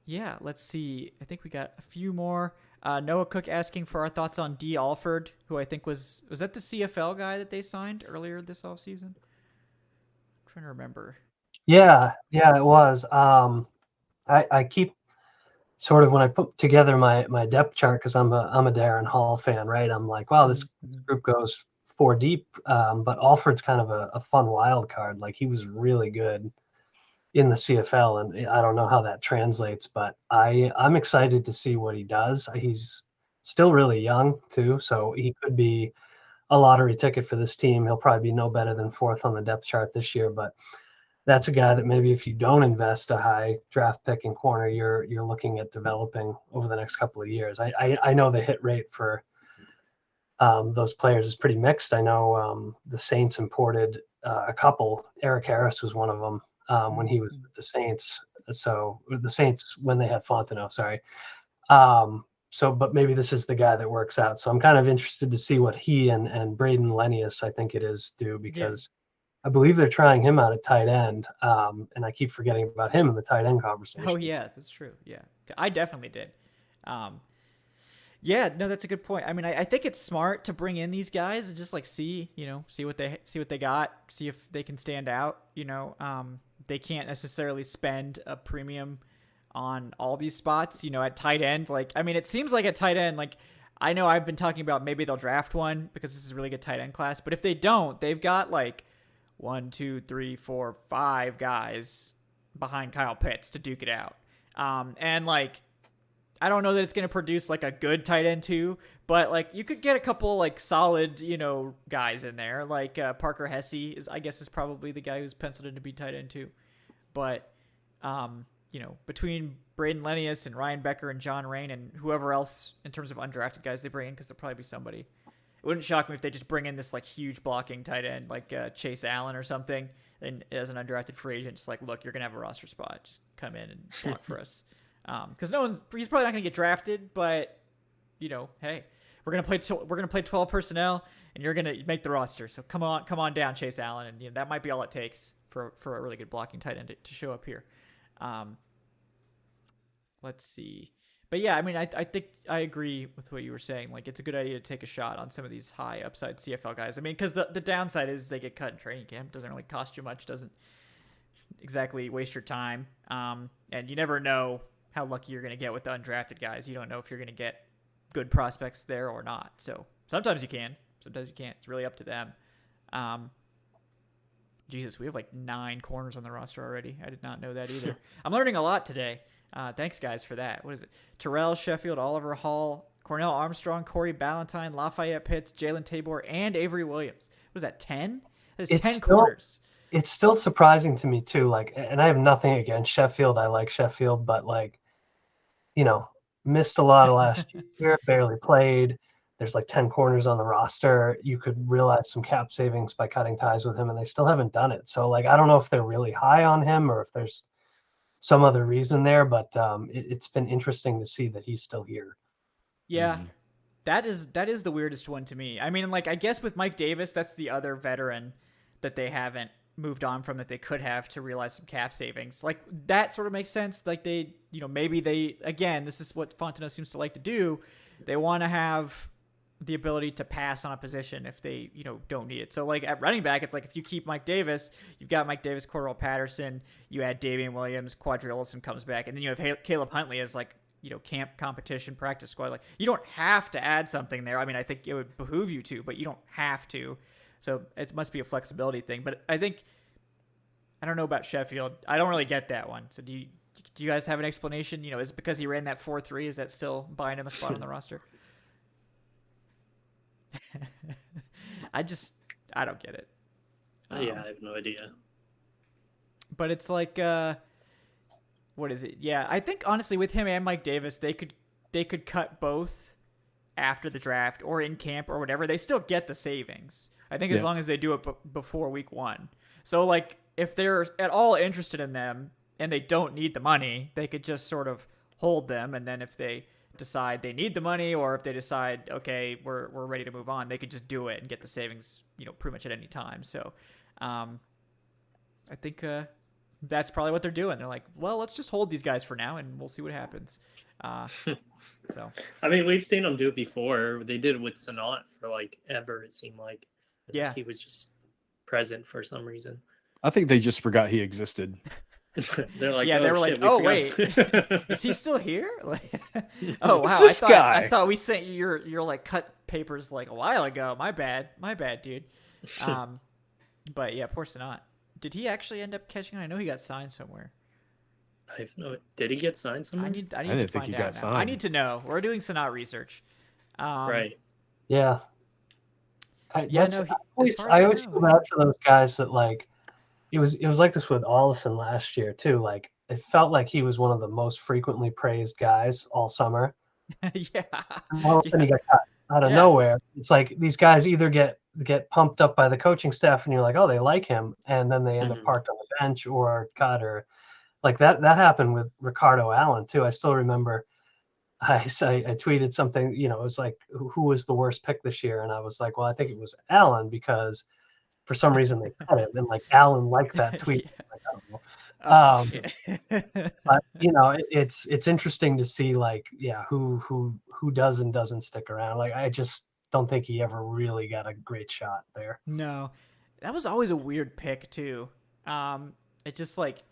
yeah, let's see. I think we got a few more. Noah Cook asking for our thoughts on D. Alford, who I think was that the CFL guy that they signed earlier this offseason? I'm trying to remember. Yeah, it was. I keep sort of, when I put together my depth chart, because I'm a Darren Hall fan, right? I'm like, wow, this group goes 4 deep. But Alford's kind of a fun wild card. Like, he was really good in the CFL, and I don't know how that translates, but I'm excited to see what he does. He's still really young too, so he could be a lottery ticket for this team. He'll probably be no better than 4th on the depth chart this year, but that's a guy that maybe if you don't invest a high draft pick in corner, you're looking at developing over the next couple of years. I know the hit rate for those players is pretty mixed. I know the Saints imported a couple. Eric Harris was one of them when he was with the Saints. So the Saints when they had Fontenot, sorry. But maybe this is the guy that works out. So I'm kind of interested to see what he and Braden Lenius, I think it is, do, because I believe they're trying him out at tight end. And I keep forgetting about him in the tight end conversation. Oh, yeah, that's true. Yeah, I definitely did. Yeah, no, that's a good point. I mean, I think it's smart to bring in these guys and just like see what they got, see if they can stand out. They can't necessarily spend a premium on all these spots. At tight end, it seems like at tight end, I know I've been talking about maybe they'll draft one because this is a really good tight end class. But if they don't, they've got 1, 2, 3, 4, 5 guys behind Kyle Pitts to duke it out. I don't know that it's going to produce a good tight end too, but you could get a couple solid, guys in there. Parker Hesse is probably the guy who's penciled in to be tight end too. But, between Braden Lenius and Ryan Becker and John Rain and whoever else in terms of undrafted guys they bring in, because there'll probably be somebody. It wouldn't shock me if they just bring in this huge blocking tight end Chase Allen or something, and as an undrafted free agent, just look, you're gonna have a roster spot, just come in and block for us. Because he's probably not gonna get drafted, but hey, we're gonna play 12 personnel, and you're gonna make the roster. So come on down, Chase Allen, and that might be all it takes for a really good blocking tight end to show up here. Let's see. But yeah, I mean, I think I agree with what you were saying. Like, it's a good idea to take a shot on some of these high upside CFL guys. I mean, because the downside is they get cut in training camp. Doesn't really cost you much. Doesn't exactly waste your time. And you never know how lucky you're going to get with the undrafted guys. You don't know if you're going to get good prospects there or not. So sometimes you can, sometimes you can't. It's really up to them. Jesus, we have like 9 corners on the roster already. I did not know that either. I'm learning a lot today. Thanks, guys, for that. What is it? Terrell Sheffield, Oliver Hall, Cornell Armstrong, Corey Ballantyne, Lafayette Pitts, Jalen Tabor, and Avery Williams. What is that, 10? That's 10 corners. It's still surprising to me, too. Like, and I have nothing against Sheffield. I like Sheffield, but, like, you know, missed a lot of last year, barely played. There's like 10 corners on the roster. You could realize some cap savings by cutting ties with him, and they still haven't done it. So, like, I don't know if they're really high on him or if there's some other reason there, but it's been interesting to see that he's still here. Yeah, that is the weirdest one to me. I mean, like, I guess with Mike Davis, that's the other veteran that they haven't moved on from that they could have to realize some cap savings. Like, that sort of makes sense. Like, they, you know, maybe they, again, this is what Fontenot seems to like to do. They want to have the ability to pass on a position if they, you know, don't need it. So, like, at running back, it's like if you keep Mike Davis, you've got Mike Davis, Cordell Patterson, you add Davian Williams, Quadri Ellison comes back, and then you have Caleb Huntley as, like, you know, camp competition practice squad. Like, you don't have to add something there. I mean, I think it would behoove you to, but you don't have to. So it must be a flexibility thing. But I think, I don't know about Sheffield. I don't really get that one. So do you guys have an explanation? You know, is it because he ran that 4.3? Is that still buying him a spot on the roster? I don't get it. Yeah, I have no idea. But it's like, what is it? Yeah, I think honestly with him and Mike Davis, they could cut both after the draft or in camp or whatever. They still get the savings. I think as long as they do it before week 1. So, like, if they're at all interested in them and they don't need the money, they could just sort of hold them, and then if they decide they need the money, or if they decide, okay, we're ready to move on, they could just do it and get the savings, you know, pretty much at any time. So I think that's probably what they're doing. They're like, well, let's just hold these guys for now and we'll see what happens. So I mean, we've seen them do it before. They did it with Sanat for like ever, it seemed like. Yeah, he was just present for some reason. I think they just forgot he existed. They're like, yeah, oh, they were shit, like, oh wait, is he still here? Like, oh wow, Who's this guy? I thought we sent you your like cut papers like a while ago. My bad, dude. But yeah, poor Sanat. Did he actually end up catching on? I know he got signed somewhere. I have no. Did he get signed somewhere? I need to didn't think find he out got now. signed. I need to know. We're doing Sanat research. Right. Yeah. I always I feel bad for those guys that, like, it was like this with Allison last year too. Like, it felt like he was one of the most frequently praised guys all summer. Yeah. And all of a sudden he got cut out of nowhere. It's like these guys either get pumped up by the coaching staff and you're like, oh, they like him, and then they end up parked on the bench or cut, or like that happened with Ricardo Allen too. I still remember I tweeted something, you know, it was like, who was the worst pick this year? And I was like, well, I think it was Allen, because for some reason they cut him, and like Allen liked that tweet. Yeah. Like, I don't know. But you know, it's interesting to see, like, yeah, who does and doesn't stick around. Like, I just don't think he ever really got a great shot there. No, that was always a weird pick too. It just like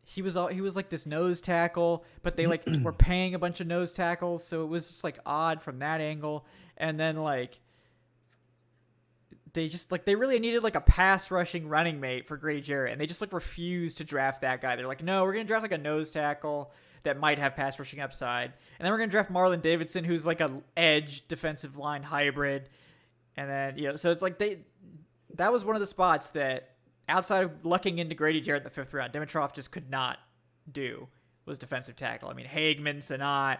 he was like this nose tackle, but they like were paying a bunch of nose tackles, so it was just like odd from that angle. And then like they really needed like a pass rushing running mate for Grady Jarrett, and they just like refused to draft that guy. They're like, no, we're gonna draft like a nose tackle that might have pass rushing upside, and then we're gonna draft Marlon Davidson, who's like a edge defensive line hybrid. And then, you know, so it's like that was one of the spots that, outside of lucking into Grady Jarrett in the 5th round, Dimitrov just could not do, was defensive tackle. I mean, Hagman, Sanat,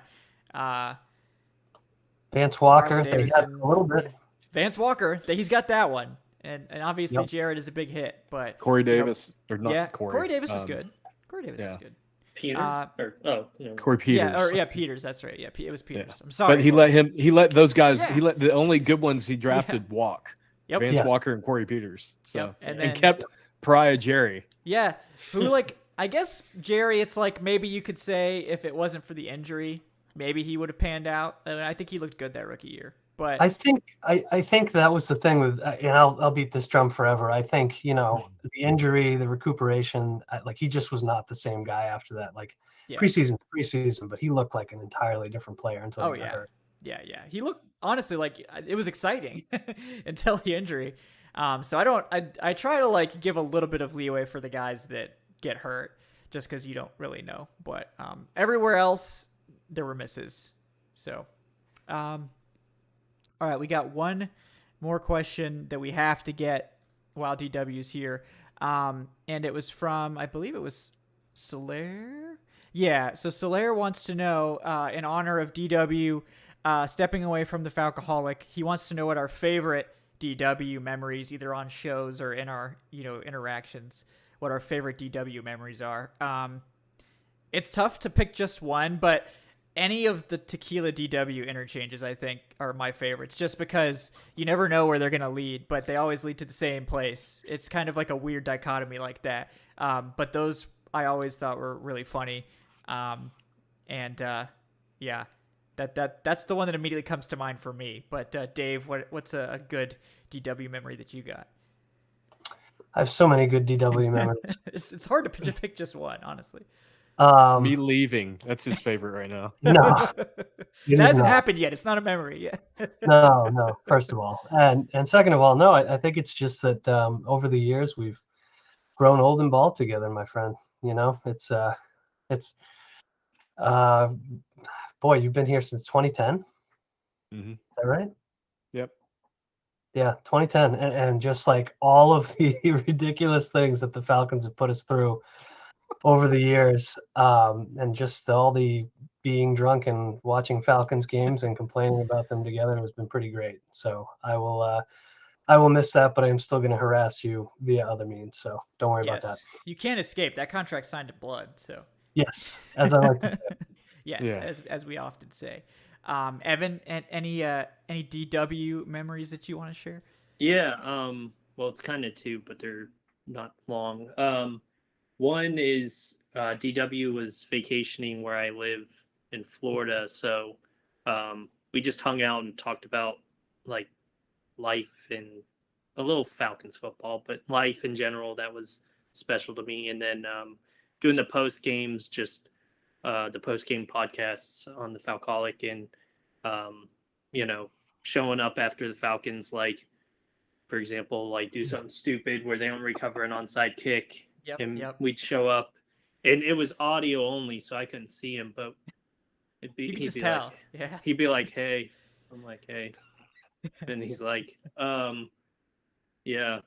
Vance Walker, they had a little bit. Vance Walker, he's got that one. And obviously Jarrett is a big hit, but Corey Davis, or not yeah, Corey. Davis was good. Corey Davis was good. Peters? Corey Peters. Yeah, Peters, that's right. Yeah, it was Peters. Yeah. I'm sorry. But he let those guys, he let the only good ones he drafted walk. Yep. Vance Walker and Corey Peters. So and kept Pariah Jerry. Yeah. Who, like, I guess Jerry, it's like maybe you could say if it wasn't for the injury, maybe he would have panned out. And I think he looked good that rookie year. But I think that was the thing with, and I'll beat this drum forever. I think the injury, the recuperation, like he just was not the same guy after that. Like yeah. preseason, but he looked like an entirely different player until he got hurt. Yeah. He looked honestly like it was exciting until the injury. So I try to like give a little bit of leeway for the guys that get hurt just because you don't really know. But everywhere else there were misses. So all right, we got one more question that we have to get while DW's here. And it was from, I believe it was Solaire. Yeah, so Solaire wants to know, in honor of DW stepping away from the Falcoholic, he wants to know what our favorite DW memories, either on shows or in our interactions, what our favorite DW memories are. It's tough to pick just one, but any of the tequila DW interchanges, I think, are my favorites, just because you never know where they're going to lead, but they always lead to the same place. It's kind of like a weird dichotomy like that. But those I always thought were really funny. Yeah, that's the one that immediately comes to mind for me. But Dave, what's a good DW memory that you got? I have so many good DW memories. It's hard to pick just one, honestly. Me leaving. That's his favorite right now. No, it hasn't happened yet. It's not a memory yet. No. First of all, and second of all, no. I think it's just that over the years we've grown old and bald together, my friend. It's boy, you've been here since 2010. Mm-hmm. Is that right? Yep. Yeah, 2010, and just like all of the ridiculous things that the Falcons have put us through over the years, and just all the being drunk and watching Falcons games and complaining about them together has been pretty great. So I will miss that, but I'm still going to harass you via other means. So don't worry about that. You can't escape. That contract's signed in blood. So yes, as I like to say. Yes, yeah. as we often say. Evan, any DW memories that you want to share? Yeah. Well, it's kind of two, but they're not long. One is DW was vacationing where I live in Florida, so we just hung out and talked about like life and a little Falcons football, but life in general. That was special to me. And then doing the post games, just the post game podcasts on the Falcoholic, and showing up after the Falcons, like for example, like do something stupid where they don't recover an onside kick. Yep. We'd show up, and it was audio only, so I couldn't see him, but he'd be tell. like, yeah. He'd be like, "Hey," I'm like, "Hey," and he's like, "Yeah,"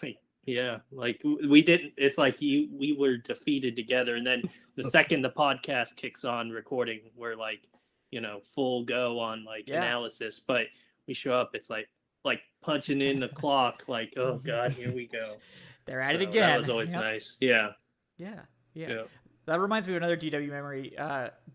like, yeah, like we didn't. It's like we were defeated together, and then the second the podcast kicks on recording, we're like, full go on like analysis, but we show up, it's like punching in the clock, like, oh god, here we go. They're at it again. That was always nice. Yeah. That reminds me of another DW memory.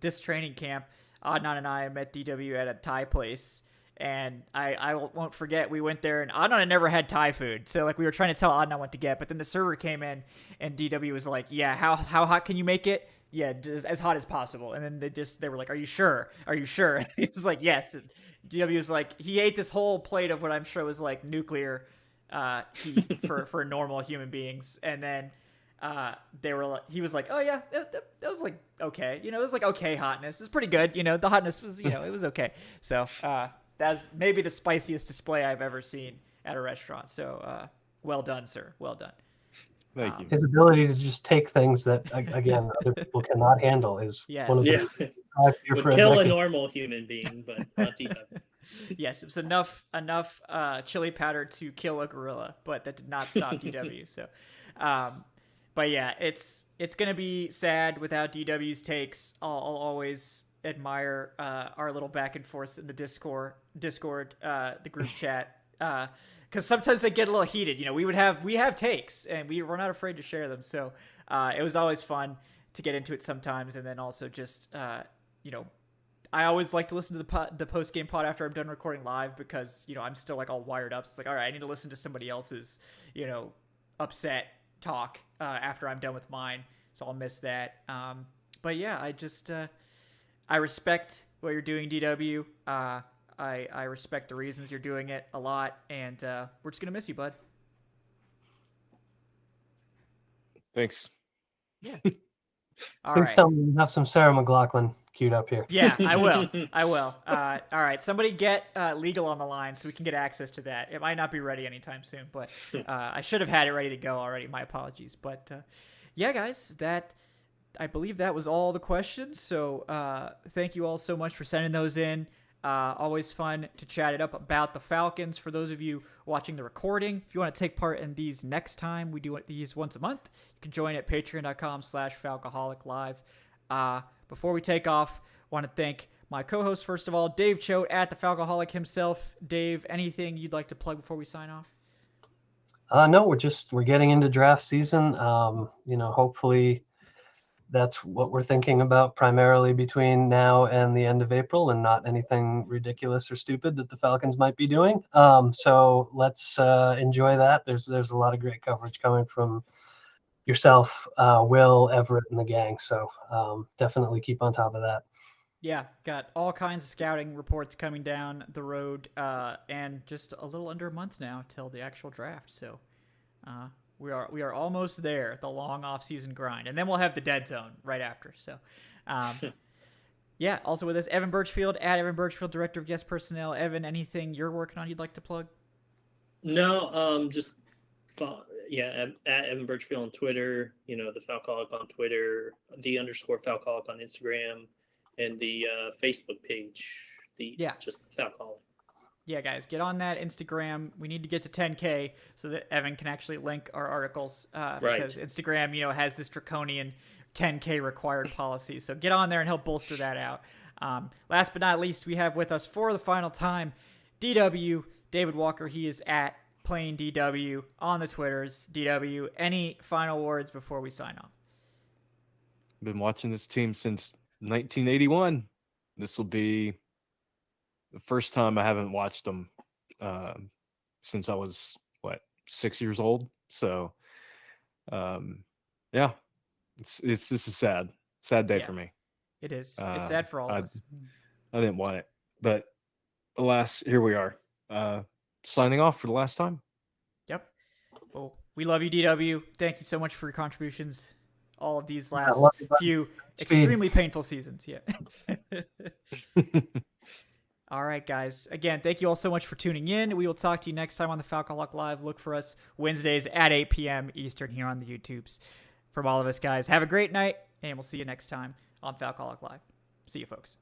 This training camp, Adnan and I met DW at a Thai place, and I won't forget, we went there, and Adnan had never had Thai food, so like we were trying to tell Adnan what to get, but then the server came in, and DW was like, "Yeah, how hot can you make it?" "Yeah, just as hot as possible." And then they were like, "Are you sure? Are you sure?" He was like, "Yes." And DW was like, he ate this whole plate of what I'm sure was like nuclear heat for normal human beings, and then he was like, "Oh yeah, that was like okay, it was like okay hotness. It's pretty good, the hotness was, it was okay." So that's maybe the spiciest display I've ever seen at a restaurant. So well done, sir. Well done. Thank you. His ability to just take things that again other people cannot handle is one of the would kill a normal human being, but not DW. Yes, it was enough chili powder to kill a gorilla, but that did not stop DW. So, but yeah, it's gonna be sad without DW's takes. I'll always admire our little back and forth in the Discord, the group chat, because sometimes they get a little heated. We have takes, and we're not afraid to share them. So it was always fun to get into it sometimes, and then also just I always like to listen to the post game pod after I'm done recording live, because I'm still like all wired up. So it's like, all right, I need to listen to somebody else's upset talk after I'm done with mine, so I'll miss that. But yeah, I just I respect what you're doing, DW. I respect the reasons you're doing it a lot, and we're just gonna miss you, bud. Thanks. Yeah. All Please right. tell me you have some Sarah McLachlan queued up here. Yeah, I will. I will. All right. Somebody get legal on the line so we can get access to that. It might not be ready anytime soon, but I should have had it ready to go already. My apologies. But yeah, guys, I believe that was all the questions. So thank you all so much for sending those in. Always fun to chat it up about the Falcons. For those of you watching the recording, if you want to take part in these next time, we do these once a month. You can join at patreon.com/Falcoholic Live. Before we take off, want to thank my co-host, first of all, Dave Choate at the Falcoholic himself. Dave, anything you'd like to plug before we sign off? No, we're getting into draft season. Hopefully that's what we're thinking about primarily between now and the end of April, and not anything ridiculous or stupid that the Falcons might be doing. So let's enjoy that. There's a lot of great coverage coming from yourself, Will, Everett, and the gang. So definitely keep on top of that. Yeah, got all kinds of scouting reports coming down the road, and just a little under a month now till the actual draft. So we are almost there, the long off-season grind. And then we'll have the dead zone right after. So yeah, also with us, Evan Birchfield at Evan Birchfield, Director of Guest Personnel. Evan, anything you're working on you'd like to plug? No, just at Evan Birchfield on Twitter, the Falcoholic on Twitter, _Falcoholic on Instagram, and the Facebook page, just the Falcoholic. Yeah, guys, get on that Instagram. We need to get to 10K so that Evan can actually link our articles, because Instagram, has this draconian 10K required policy. So get on there and help bolster that out. Last but not least, we have with us for the final time, DW, David Walker. He is at Plain DW on the Twitters. DW, any final words before we sign off? Been watching this team since 1981. This will be the first time I haven't watched them since I was 6 years old. So yeah, this is sad day for me. It is. It's sad for all of us. I didn't want it, but alas, here we are, signing off for the last time. Yep. Well, we love you, DW. Thank you so much for your contributions all of these last few extremely painful seasons. Yeah. All right, guys. Again, thank you all so much for tuning in. We will talk to you next time on the Falcoholic Live. Look for us Wednesdays at 8 p.m. Eastern here on the YouTubes. From all of us, guys, have a great night, and we'll see you next time on Falcoholic Live. See you, folks.